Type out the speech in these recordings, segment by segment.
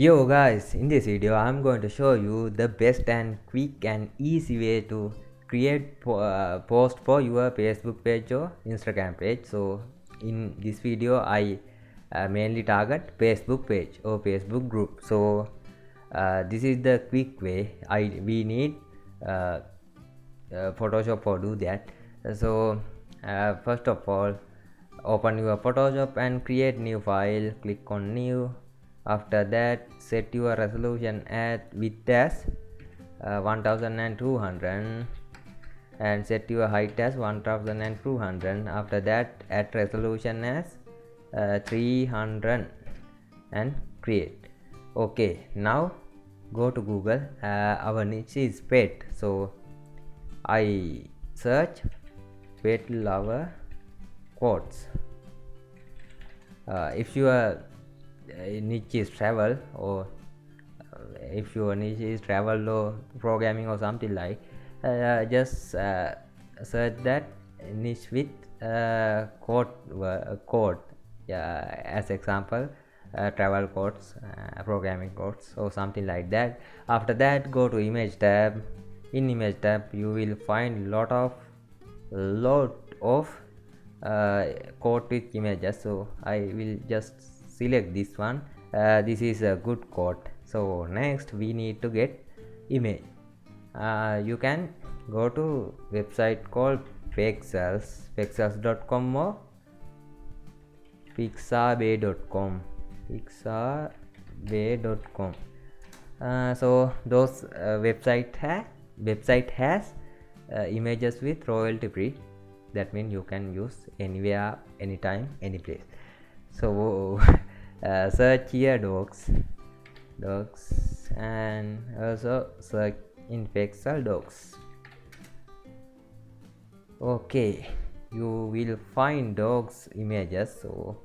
Yo guys, in this video I'm going to show you the best and quick and easy way to create post for your Facebook page or Instagram page. So in this video I mainly target Facebook page or Facebook group. So this is the quick way. We need Photoshop for do that. So first of all, open your Photoshop and create new file. Click on new. After that, set your resolution at width as 1200 and set your height as 1200. After that, add resolution as 300 and create. Okay, now go to Google. Our niche is pet, so I search pet lover quotes. If your niche is travel, or if your niche is travel or programming or something like, just search that niche with code, as example, travel codes, programming codes or something like that. After that, go to image tab. In image tab you will find lot of code with images, so I will just select this one. This is a good code. So next we need to get image. You can go to website called pexels.com or pixabay.com. So those website has images with royalty free. That means you can use anywhere, anytime, any place. So search here dogs, and also search in pixel dogs. Okay, you will find dogs images. So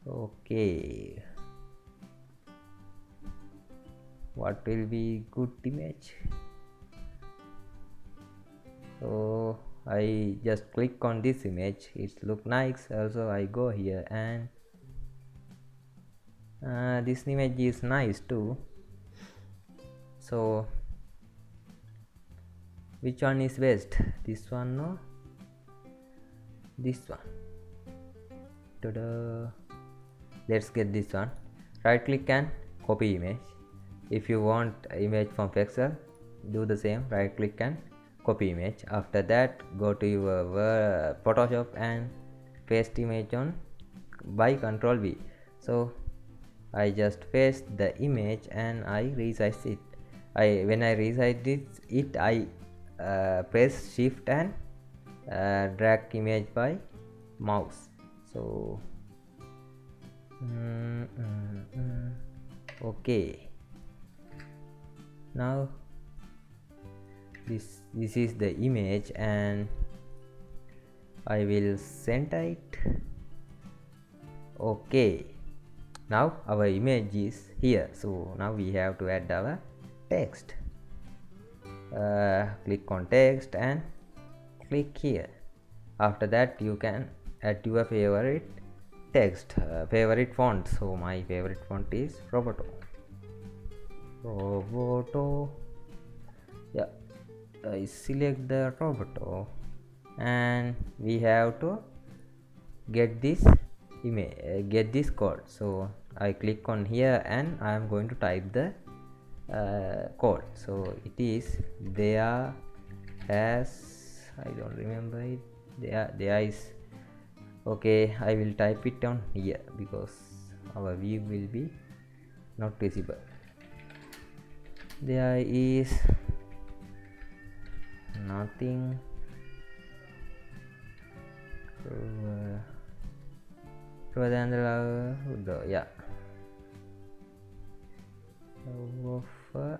okay, what will be good image? So I just click on this image. It look nice. Also I go here and this image is nice too. So which one is best? This one or this one? Ta-da! Let's get this one. Right click and copy image. If you want image from pixel, do the same. Right click and copy image. After that, go to your Photoshop and paste image on by Ctrl V. So I just paste the image and I resize it. When I resize it, I press shift and drag image by mouse. So okay, now this is the image and I will center it. Okay, now our image is here. So now we have to add our text. Click on text and click here. After that you can add your favorite text, favorite font. So my favorite font is Roboto. Yeah, I select the Roboto and we have to get this image, get this code. So I click on here and I am going to type the code. So it is there as, I don't remember it. There is, okay, I will type it down here because our view will be not visible. There is nothing. Truer than the love, yeah. Love of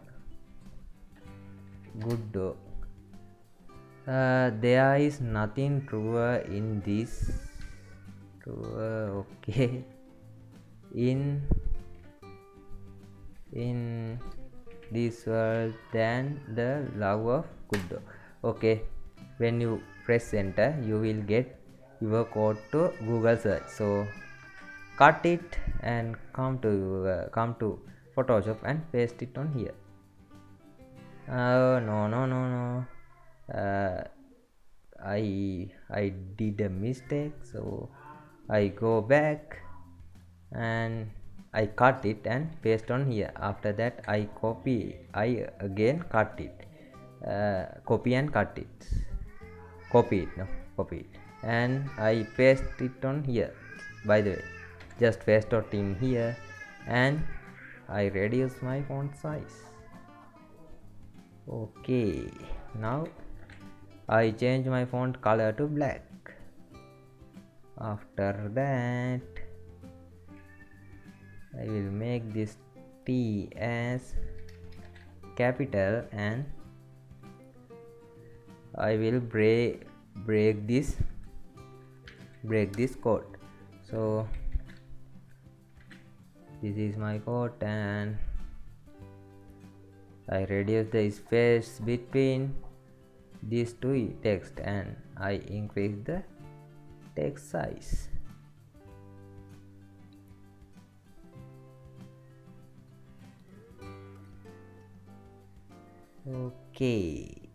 good dog. There is nothing truer in this. Truer, okay. In this world than the love of good dog. Okay, when you press enter you will get your code to Google search. So cut it and come to Photoshop and paste it on here. No. uh, I did a mistake, so I go back and I cut it and paste on here. After that I again cut it, copy and cut it, copy it and I paste it on here. By the way, just paste it in here and I reduce my font size. Okay, now I change my font color to black. After that I will make this T as capital and I will break this code. So this is my code and I reduce the space between these two text and I increase the text size. Okay,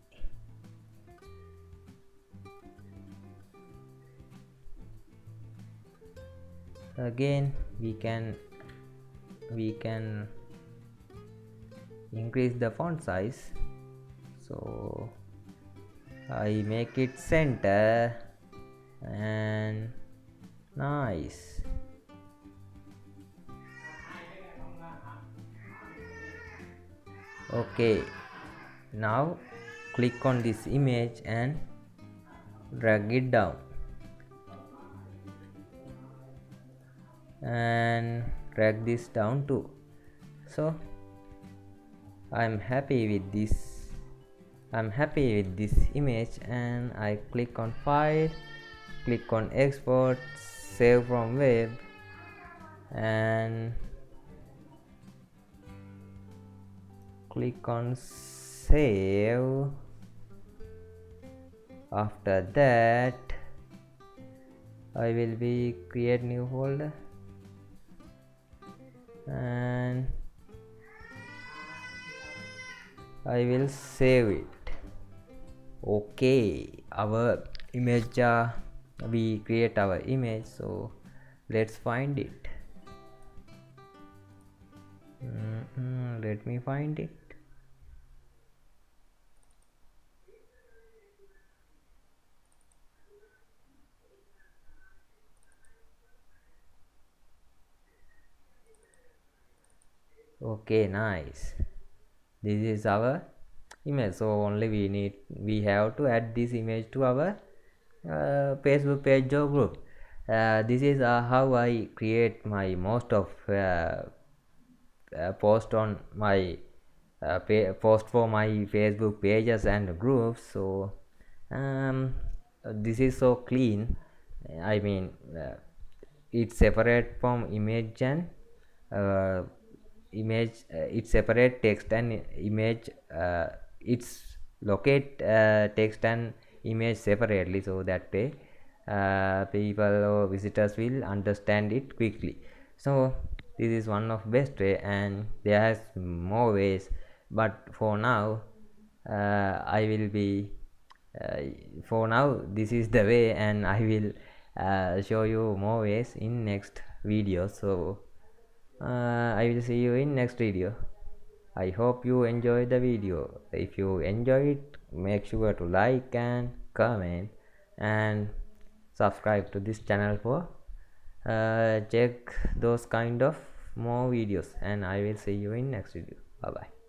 again we can increase the font size. So I make it center and nice. Okay, now click on this image and drag it down and drag this down too. So I'm happy with this image and I click on file, click on export, save from web and click on save. After that I will be create new folder and I will save it. Okay, our image we create our image, so let's find it. Let me find it. Okay, nice. This is our image, so only we have to add this image to our Facebook page or group. This is how I create my most of post on my post for my Facebook pages and groups. So this is so clean. I mean, it's separate from image and it's separate text and image. It's locate text and image separately, so that way people or visitors will understand it quickly. So this is one of best way and there is more ways, but for now I will be for now this is the way and I will show you more ways in next video. So I will see you in next video. I hope you enjoy the video. If you enjoy it, make sure to like and comment and subscribe to this channel for check those kind of more videos, and I will see you in next video. Bye bye.